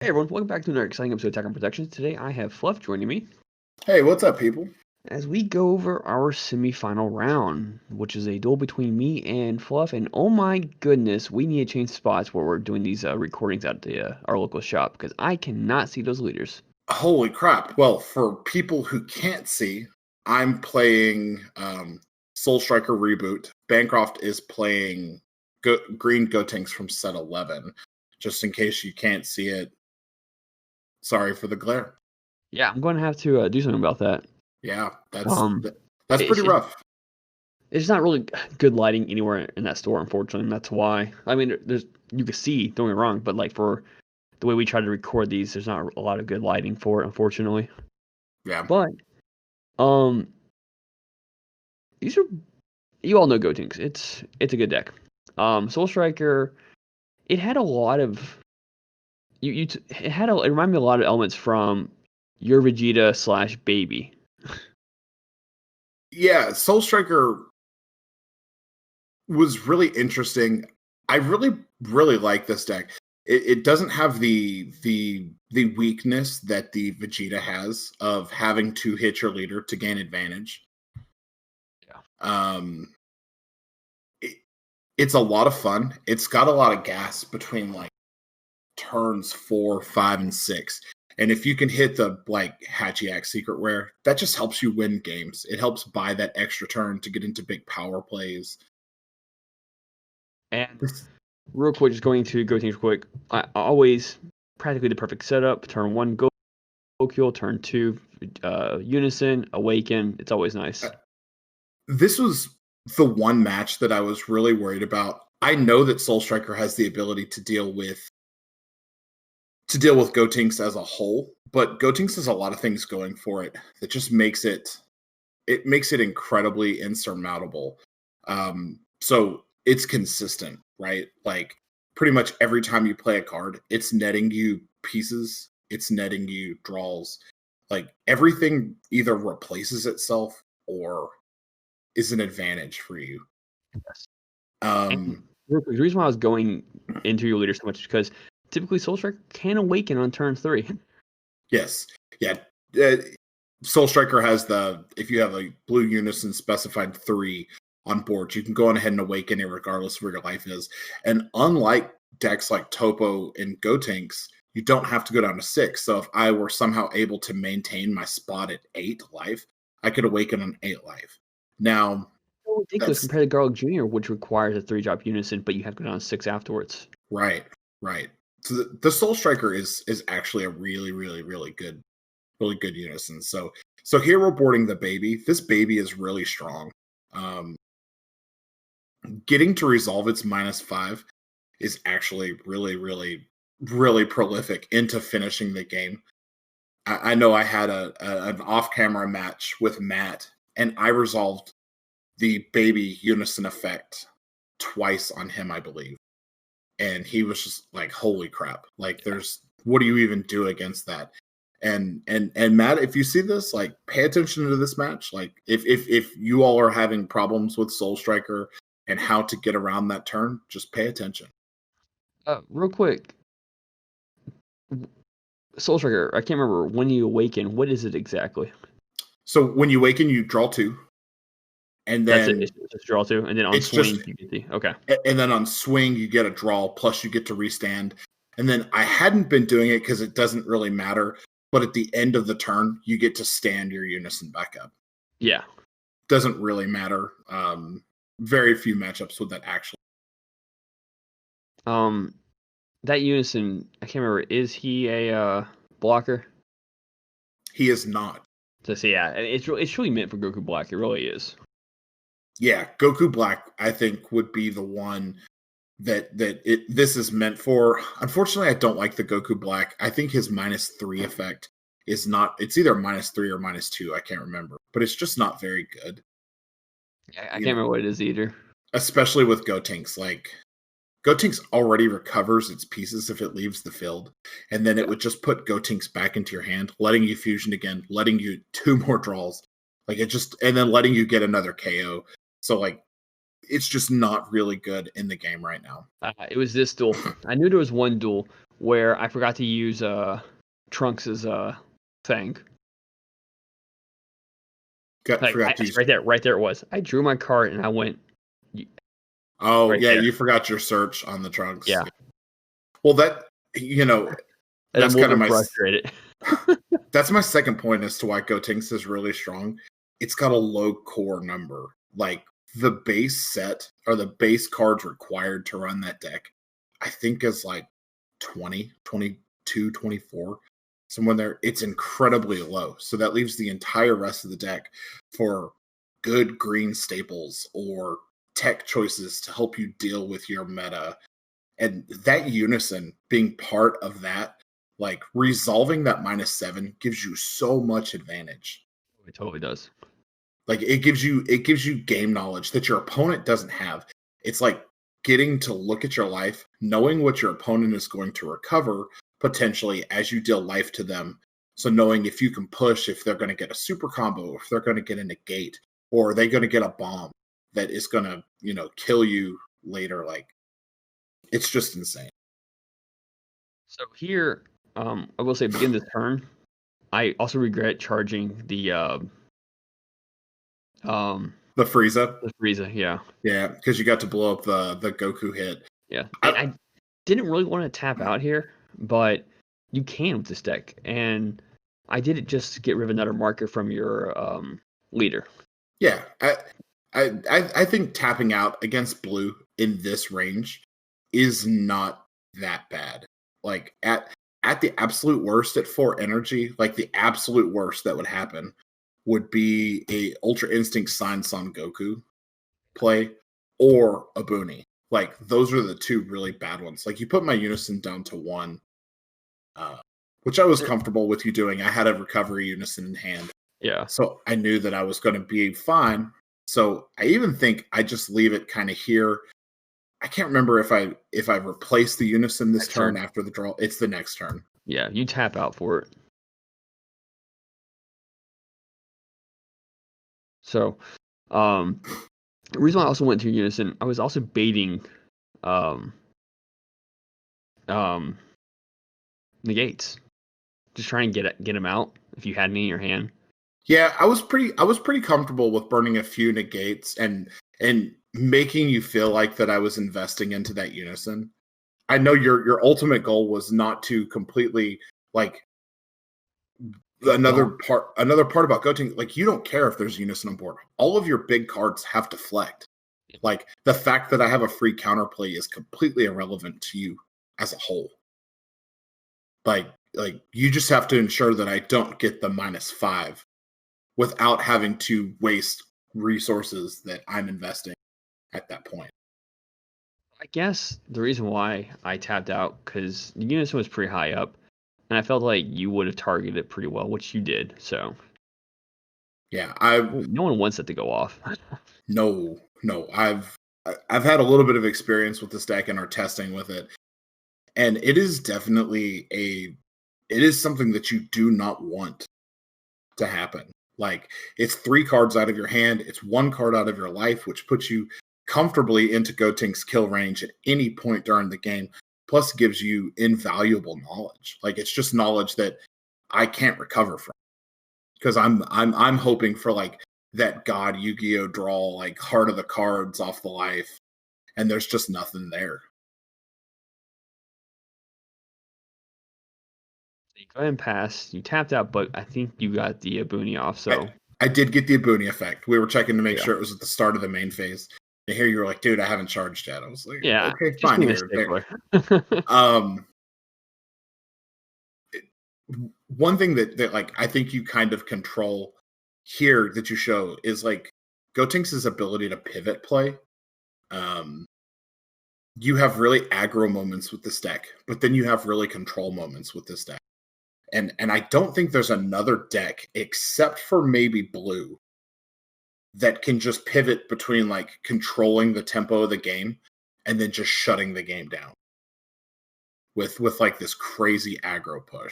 Hey everyone, welcome back to another exciting episode of Attack on Protections. Today I have Fluff joining me Hey, what's up, people? as we go over our semifinal round, which is a duel between me and Fluff. And oh my goodness, we need to change spots where we're doing these recordings at our local shop because I cannot see those leaders. Holy crap. Well, for people who can't see, I'm playing Soul Striker Reboot. Bancroft is playing Green Gotenks from set 11. Just in case you can't see it, sorry for the glare. Yeah, I'm going to have to do something about that. Yeah, that's it's, pretty rough. It's not really good lighting anywhere in that store, unfortunately, and that's why. I mean, you can see, don't get me wrong, but like for the way we try to record these, there's not a lot of good lighting for it, unfortunately. Yeah. But these are, you all know Gotenks. It's a good deck. Soul Striker, it had a lot of it reminded me a lot of elements from your Vegeta / Baby. Yeah, Soul Striker was really interesting. I really like this deck. It doesn't have the weakness that the Vegeta has of having to hit your leader to gain advantage. Yeah. It's a lot of fun. It's got a lot of gas between like turns 4, 5, and 6. And if you can hit the like Hachiak Secret Rare, that just helps you win games. It helps buy that extra turn to get into big power plays. And real quick, just going to Gotenks quick. I always practically the perfect setup. Turn 1, Gokul. Turn 2, Unison, Awaken. It's always nice. This was the one match that I was really worried about. I know that Soul Striker has the ability to deal with Gotenks as a whole, but Gotenks has a lot of things going for it that just makes it incredibly insurmountable. So it's consistent, right? Like pretty much every time you play a card, it's netting you pieces, it's netting you draws. Like everything either replaces itself or is an advantage for you. Yes. The reason why I was going into your leader so much is because typically Soul Striker can awaken on turn 3. Yes. Yeah. Soul Striker has if you have a blue unison specified 3 on board, you can go on ahead and awaken it regardless of where your life is. And unlike decks like Topo and Gotenks, you don't have to go down to 6. So if I were somehow able to maintain my spot at 8 life, I could awaken on 8 life. Now, so ridiculous compared to Garlic Jr., which requires a 3-drop unison, but you have to go down to 6 afterwards. Right. So the Soul Striker is actually a really good unison. So here we're boarding the baby. This baby is really strong. Getting to resolve its -5 is actually really prolific into finishing the game. I know I had an off-camera match with Matt, and I resolved the baby unison effect twice on him, I believe. And he was just like, holy crap. Like what do you even do against that? And Matt, if you see this, like pay attention to this match. Like if you all are having problems with Soul Striker and how to get around that turn, just pay attention. Real quick. Soul Striker, I can't remember when you awaken. What is it exactly? So when you awaken, you draw 2. And then that's it. It's just draw 2, and then on swing you get the okay. And then on swing you get a draw, plus you get to restand. And then I hadn't been doing it because it doesn't really matter. But at the end of the turn, you get to stand your unison back up. Yeah, doesn't really matter. Very few matchups with that actually. That unison, I can't remember. Is he a blocker? He is not. So yeah, it's really meant for Goku Black. It really is. Yeah, Goku Black, I think, would be the one that this is meant for. Unfortunately, I don't like the Goku Black. I think his -3 effect is not. It's either -3 or -2. I can't remember, but it's just not very good. I can't remember what it is either. Especially with Gotenks, like Gotenks already recovers its pieces if it leaves the field, and then it would just put Gotenks back into your hand, letting you fusion again, letting you 2 more draws, and then letting you get another KO. So like, it's just not really good in the game right now. It was this duel. I knew there was one duel where I forgot to use Trunks' thing. Forgot to use. Right there it was. I drew my card and I went. Oh right yeah, there. you forgot your search on the Trunks. Yeah. Well, that And that's I'm a kind of little my frustrated. that's my second point as to why Gotenks is really strong. It's got a low core number. Like the base set or the base cards required to run that deck, I think is like 20, 22, 24. Somewhere there. It's incredibly low. So that leaves the entire rest of the deck for good green staples or tech choices to help you deal with your meta. And that unison being part of that, like resolving that -7 gives you so much advantage. It totally does. Like it gives you game knowledge that your opponent doesn't have. It's like getting to look at your life, knowing what your opponent is going to recover potentially as you deal life to them. So knowing if you can push, if they're going to get a super combo, if they're going to get a negate, or are they going to get a bomb that is going to, kill you later. Like it's just insane. So here, I will say, begin this turn. I also regret charging the Frieza. The Frieza, yeah. Yeah, because you got to blow up the Goku hit. Yeah. And I didn't really want to tap out here, but you can with this deck. And I did it just to get rid of another marker from your leader. Yeah. I think tapping out against blue in this range is not that bad. Like at the absolute worst at 4 energy, like the absolute worst that would happen would be a Ultra Instinct Sign Son Goku play or a Booney. Like those are the two really bad ones. Like you put my Unison down to 1, which I was comfortable with you doing. I had a recovery Unison in hand. Yeah. So I knew that I was going to be fine. So I even think I just leave it kind of here. I can't remember if I replace the Unison this turn after the draw. It's the next turn. Yeah, you tap out for it. So, the reason why I also went to Unison, I was also baiting negates. Just trying to get him out if you had any in your hand. Yeah, I was pretty comfortable with burning a few negates and making you feel like that I was investing into that Unison. I know your ultimate goal was not to completely like another part about Gotenks, like you don't care if there's Unison on board. All of your big cards have deflect. Like the fact that I have a free counterplay is completely irrelevant to you as a whole. Like you just have to ensure that I don't get the -5 without having to waste resources that I'm investing at that point. I guess the reason why I tapped out because the Unison was pretty high up, and I felt like you would have targeted it pretty well, which you did. So yeah, no one wants it to go off. No, I've had a little bit of experience with this deck and our testing with it, and it is definitely it is something that you do not want to happen. Like it's 3 cards out of your hand, it's 1 card out of your life, which puts you comfortably into Gotenks' kill range at any point during the game. Plus, gives you invaluable knowledge. Like it's just knowledge that I can't recover from because I'm hoping for like that God Yu-Gi-Oh draw, like Heart of the Cards off the life, and there's just nothing there. You go ahead and pass. You tapped out, but I think you got the Abuni off. So I did get the Abuni effect. We were checking to make sure it was at the start of the main phase. And here you were like, dude, I haven't charged yet. I was like, yeah, okay, fine. Here. One thing that like I think you kind of control here that you show is like Gotenks' ability to pivot play. You have really aggro moments with this deck, but then you have really control moments with this deck. And I don't think there's another deck except for maybe blue that can just pivot between like controlling the tempo of the game and then just shutting the game down with like this crazy aggro push.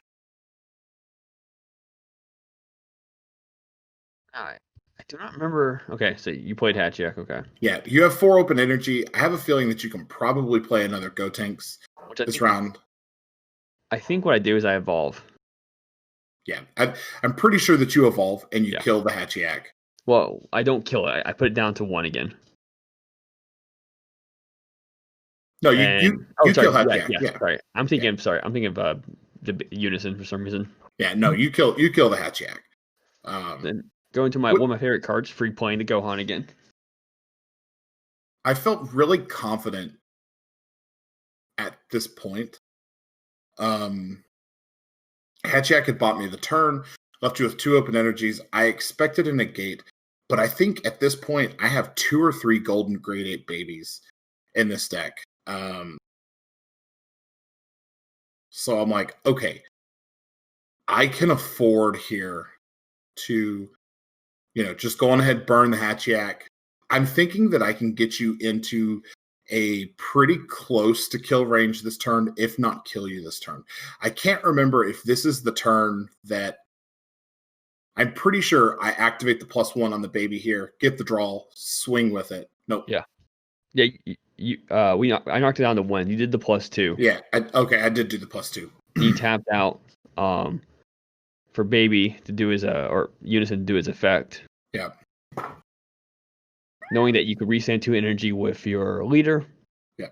I do not remember. Okay, so you played Hatchiak, okay. Yeah, you have 4 open energy. I have a feeling that you can probably play another Gotenks this round. I think what I do is I evolve. Yeah, I'm pretty sure that you evolve and you Yeah. kill the Hatchiyak. Well, I don't kill it. I put it down to 1 again. No, And you sorry, kill Hatchiyak. yeah, Yeah, sorry. I'm thinking. Sorry, I'm thinking of the Unison for some reason. yeah. No, you kill the Hatchiyak. Then going to one of my favorite cards, free playing the Gohan again. I felt really confident at this point. Hatchiyak had bought me the turn, left you with 2 open energies. I expected a negate, but I think at this point I have 2 or 3 golden grade 8 babies in this deck. So I'm like, okay, I can afford here to, just go on ahead, burn the Hatchiyak. I'm thinking that I can get you into a pretty close to kill range this turn, if not kill you this turn. I can't remember if this is the turn that I'm pretty sure I activate the +1 on the baby here, get the draw, swing with it. Nope. Yeah. Yeah, I knocked it down to 1. You did the +2. Yeah, I did do the +2. You tapped out for baby to do his or Unison to do his effect. Yeah. Knowing that you could resend 2 energy with your leader. Yeah.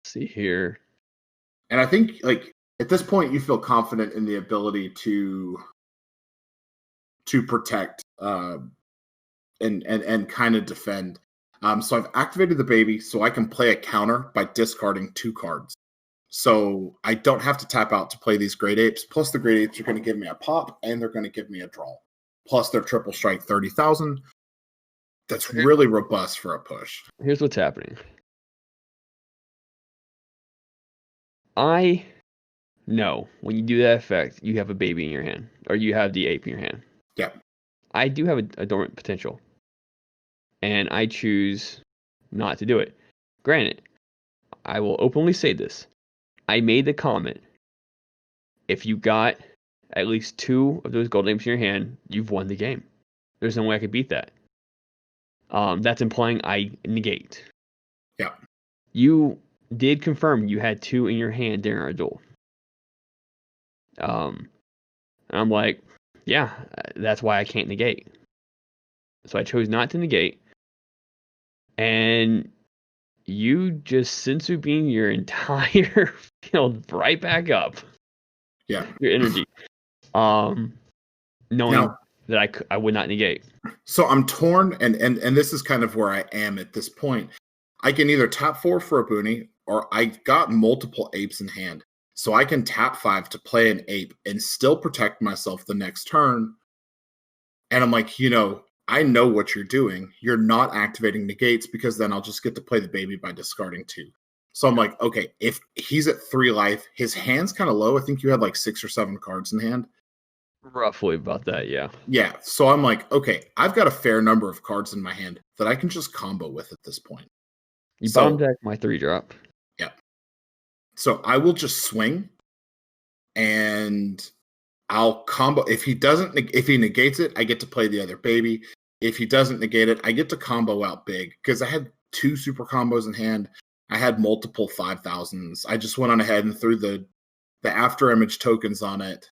Let's see here. And I think at this point you feel confident in the ability to protect and kind of defend. So I've activated the baby so I can play a counter by discarding 2 cards. So I don't have to tap out to play these Great Apes. Plus the Great Apes are going to give me a pop and they're going to give me a draw. Plus their triple strike 30,000. That's really robust for a push. Here's what's happening. I know when you do that effect, you have a baby in your hand, or you have the ape in your hand. Yeah. I do have a dormant potential, and I choose not to do it. Granted, I will openly say this. I made the comment, if you got at least 2 of those gold apes in your hand, you've won the game. There's no way I could beat that. That's implying I negate. Yeah. You did confirm you had 2 in your hand during our duel. And I'm like, yeah, that's why I can't negate. So I chose not to negate. And you just senzu beam your entire field right back up. Yeah. Your energy. Knowing that I would not negate. So I'm torn, and this is kind of where I am at this point. I can either tap 4 for a boony, or I got multiple apes in hand. So I can tap 5 to play an ape and still protect myself the next turn. And I'm like, I know what you're doing. You're not activating negates because then I'll just get to play the baby by discarding 2. So I'm like, okay, if he's at 3 life, his hand's kind of low. I think you had like 6 or 7 cards in hand. Roughly about that, yeah. Yeah, so I'm like, okay, I've got a fair number of cards in my hand that I can just combo with at this point. You bottom deck my 3-drop. Yeah. So I will just swing, and I'll combo. If he negates it, I get to play the other baby. If he doesn't negate it, I get to combo out big because I had 2 super combos in hand. I had multiple 5,000s. I just went on ahead and threw the after image tokens on it.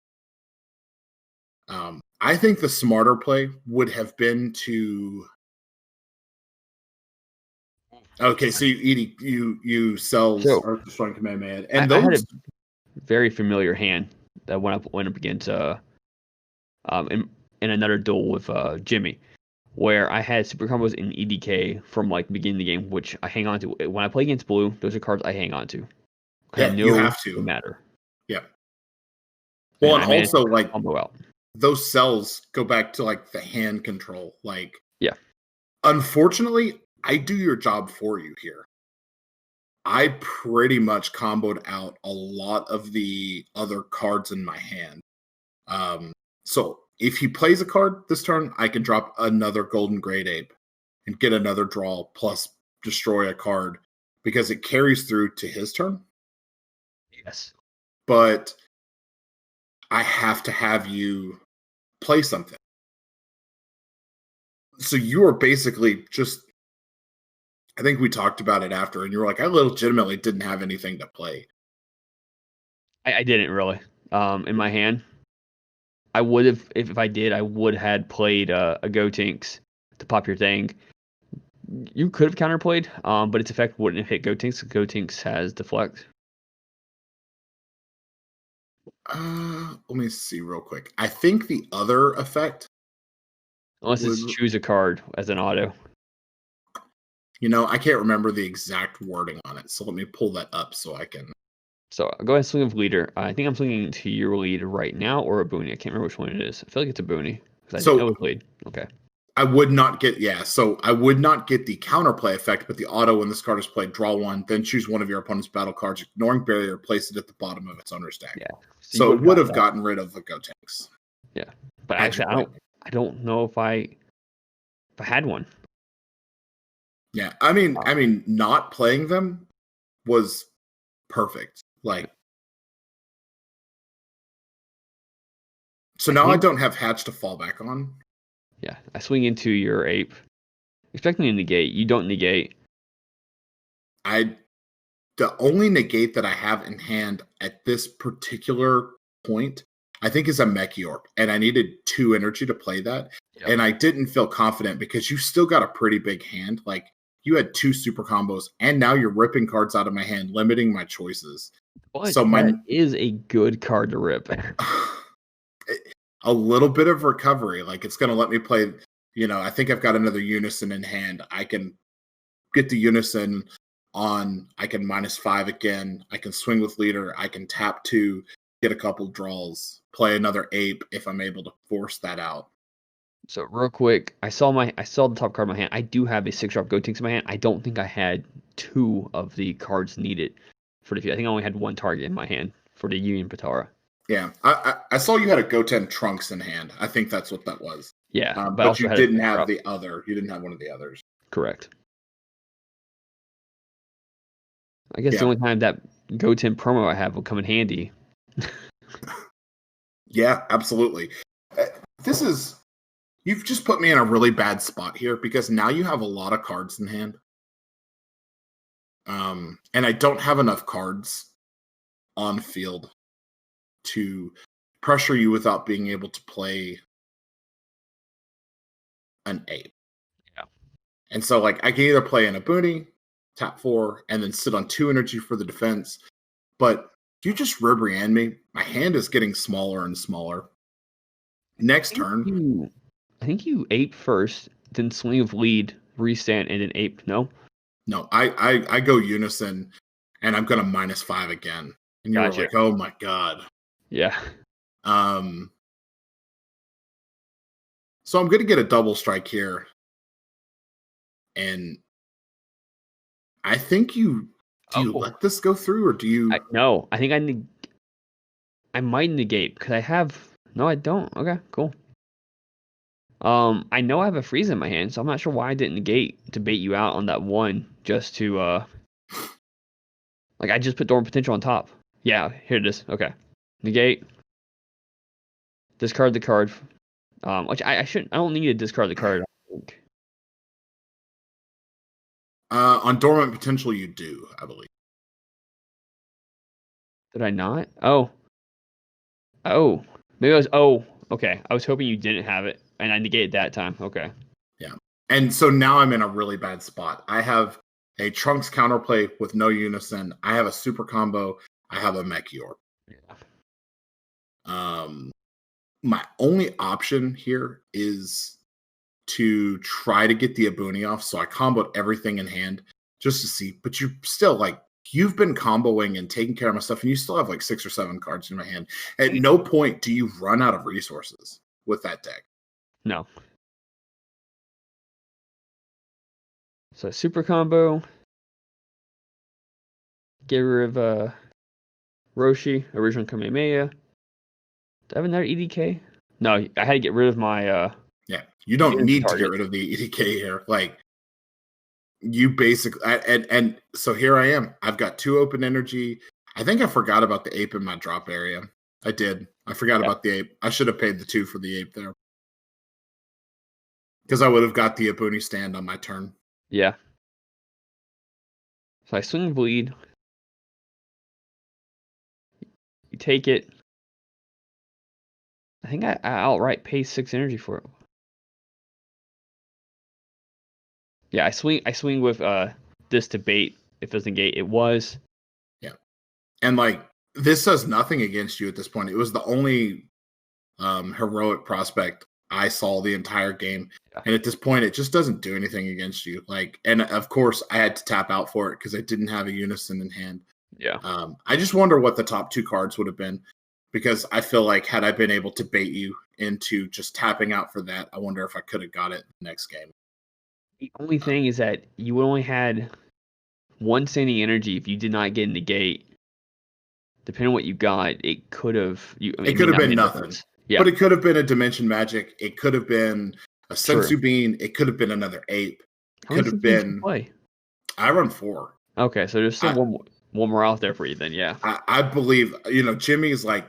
I think the smarter play would have been to. Okay, so you sell Earth Destroying Kamehameha, and I had a very familiar hand that went up against in another duel with Jimmy, where I had super combos in EDK from like the beginning of the game, which I hang on to. When I play against blue, those are cards I hang on to. Yeah, you have to. They matter. Yeah. Well, and also like combo out. Those cells go back to like the hand control. Like, yeah. Unfortunately, I do your job for you here. I pretty much comboed out a lot of the other cards in my hand. So if he plays a card this turn, I can drop another golden great ape and get another draw plus destroy a card because it carries through to his turn. Yes. But I have to have you play something. So you are basically just I think we talked about it after, and you were like, I legitimately didn't have anything to play. I didn't really. In my hand, I would have if I did. I would had played a Gotenks to pop your thing. You could have counterplayed, but its effect wouldn't have hit Gotenks. Gotenks has deflect. Let me see real quick. I think the other effect Unless it's would, choose a card as an auto. I can't remember the exact wording on it, so let me pull that up so I can. So I'll go ahead and swing with leader. I think I'm swinging to your lead right now or a boony. I can't remember which one it is. I feel like it's a boony because I didn't know it was lead. Okay. I would not get so I would not get the counterplay effect, but the auto when this card is played, draw one, then choose one of your opponent's battle cards, ignoring barrier, place it at the bottom of its owner stack. Yeah. So it would have gotten rid of the Gotenks. Yeah. But actually I don't know if I had one. Yeah. I mean not playing them was perfect. Like so now I don't have Hatch to fall back on. Yeah, I swing into your ape, expecting to negate. You don't negate. The only negate that I have in hand at this particular point, I think, is a Mechiorp, and I needed 2 energy to play that, and I didn't feel confident because you still got a pretty big hand. Like you had 2 super combos, and now you're ripping cards out of my hand, limiting my choices. But so that is a good card to rip. A little bit of recovery, like it's going to let me play. I think I've got another Unison in hand. I can get the Unison on. I can -5 again. I can swing with leader. I can tap 2, get a couple draws, play another ape if I'm able to force that out. So real quick, I saw the top card in my hand. I do have a 6-drop Gotenks in my hand. I don't think I had 2 of the cards needed for the field. I think I only had 1 target in my hand for the Union Patara. Yeah, I saw you had a Goten Trunks in hand. I think that's what that was. Yeah, but you didn't have the other. You didn't have one of the others. Correct. I guess the only time that Goten promo I have will come in handy. Yeah, absolutely. You've just put me in a really bad spot here because now you have a lot of cards in hand. And I don't have enough cards on field to pressure you without being able to play an ape. Yeah. And so like I can either play in a boony, tap 4, and then sit on 2 energy for the defense. But you just Ribrianne me. My hand is getting smaller and smaller. Next turn. I think you ape first, then swing of lead, restand, and then ape. No? No, I go Unison, and I'm going to -5 again. And you're like, oh my God. Yeah. So I'm going to get a double strike here. And I think you let this go through, or do you? No, I think I might negate because I have. No, I don't. Okay, cool. I know I have a freeze in my hand, so I'm not sure why I didn't negate to bait you out on that one just to like I just put dormant potential on top. Yeah, here it is. Okay. Negate. Discard the card. Which I shouldn't. I don't need to discard the card. I think. On dormant potential, you do, I believe. Did I not? Oh, maybe I was. Oh, okay. I was hoping you didn't have it, and I negated that time. Okay. Yeah, and so now I'm in a really bad spot. I have a Trunks counterplay with no Unison. I have a super combo. I have a Mechiorp. Yeah. My only option here is to try to get the Abuni off. So I comboed everything in hand just to see. But you still you've been comboing and taking care of my stuff, and you still have like 6 or 7 cards in my hand. At no point do you run out of resources with that deck. No. So super combo. Get rid of Roshi, original Kamehameha. Do I have another EDK? No, I had to get rid of my yeah, you don't need to get rid of the EDK here. Like you basically and so here I am. I've got 2 open energy. I think I forgot about the ape in my drop area. I did. I forgot about the ape. I should have paid the 2 for the ape there. Because I would have got the Abuni stand on my turn. Yeah. So I swing bleed. You take it. I think I outright pay 6 energy for it. Yeah, I swing with this to bait. If it was negate, it was. Yeah. And like this does nothing against you at this point. It was the only heroic prospect I saw the entire game. Yeah. And at this point, it just doesn't do anything against you. Like, and of course, I had to tap out for it because I didn't have a unison in hand. Yeah. I just wonder what the top 2 cards would have been, because I feel like had I been able to bait you into just tapping out for that, I wonder if I could have got it next game. The only thing is that you only had 1 standing energy if you did not get in the gate. Depending on what you got, it could have. It could have been nothing. Yeah. But it could have been a Dimension Magic. It could have been a Sensu True. Bean. It could have been another Ape. It How could many have Sensu Beans been. do you play? I run 4. Okay, so there's still one more out there for you then, yeah. I believe, Jimmy is like,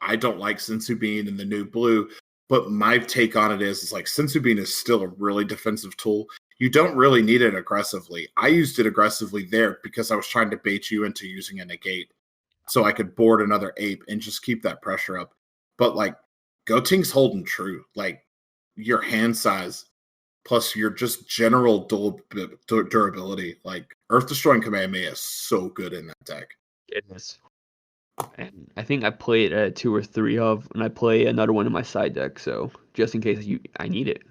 I don't like Sensu Bean and the new blue, but my take on it is like Sensu Bean is still a really defensive tool. You don't really need it aggressively. I used it aggressively there because I was trying to bait you into using a negate so I could board another ape and just keep that pressure up. But like Gotenks holding true, like your hand size plus your just general durability, like Earth Destroying Kamehameha is so good in that deck. It is. And I think I played 2 or 3 of, and I play another one in my side deck, so just in case I need it.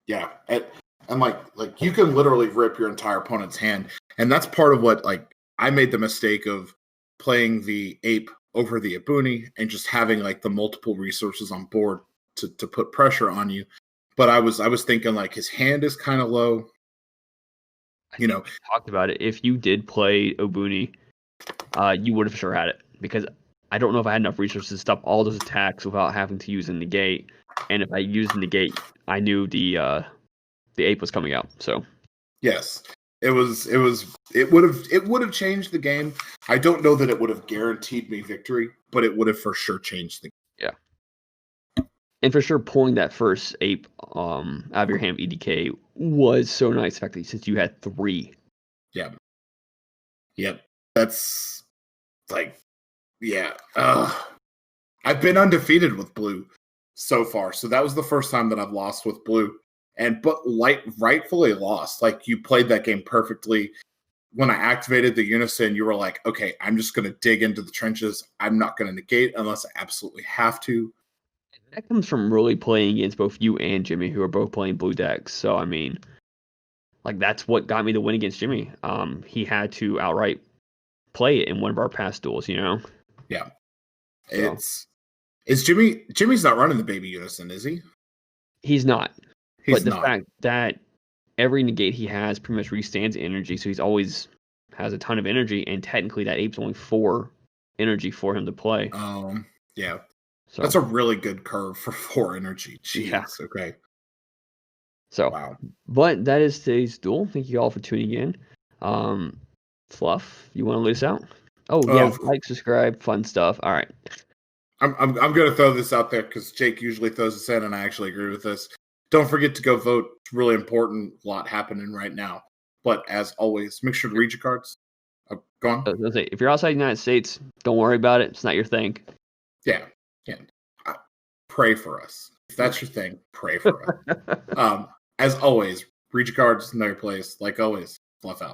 Yeah, and like you can literally rip your entire opponent's hand, and that's part of what like I made the mistake of playing the ape over the Ibuni and just having like the multiple resources on board to put pressure on you. But I was thinking like his hand is kind of low. We talked about it. If you did play Obuni, you would have sure had it, because I don't know if I had enough resources to stop all those attacks without having to use a negate. And if I used a negate, I knew the ape was coming out. So yes, it would have changed the game. I don't know that it would have guaranteed me victory, but it would have for sure changed the game. Yeah. And for sure, pulling that first ape out of your hand EDK was so nice, effectively, since you had 3. Yeah. Yep. That's like, yeah. I've been undefeated with blue so far. So that was the first time that I've lost with blue. But rightfully lost. Like, you played that game perfectly. When I activated the unison, you were like, okay, I'm just going to dig into the trenches. I'm not going to negate unless I absolutely have to. That comes from really playing against both you and Jimmy, who are both playing blue decks. So, I mean, like, that's what got me the win against Jimmy. He had to outright play it in one of our past duels, Yeah. So. Is Jimmy's not running the baby unison, is he? He's not. But the fact that every negate he has pretty much restands energy, so he's always has a ton of energy, and technically that ape's only 4 energy for him to play. Yeah. So that's a really good curve for 4 energy. Jeez, yeah. Okay. So, wow. But that is today's duel. Thank you all for tuning in. Fluff, you want to lead us out? Oh, yeah, like, subscribe, fun stuff. All right. I'm going to throw this out there because Jake usually throws this in, and I actually agree with this. Don't forget to go vote. It's really important. A lot happening right now. But as always, make sure to read your cards. Go on. If you're outside the United States, don't worry about it. It's not your thing. Yeah. Pray for us. If that's your thing, pray for us. As always, read your cards, know your place. Like always, fluff out.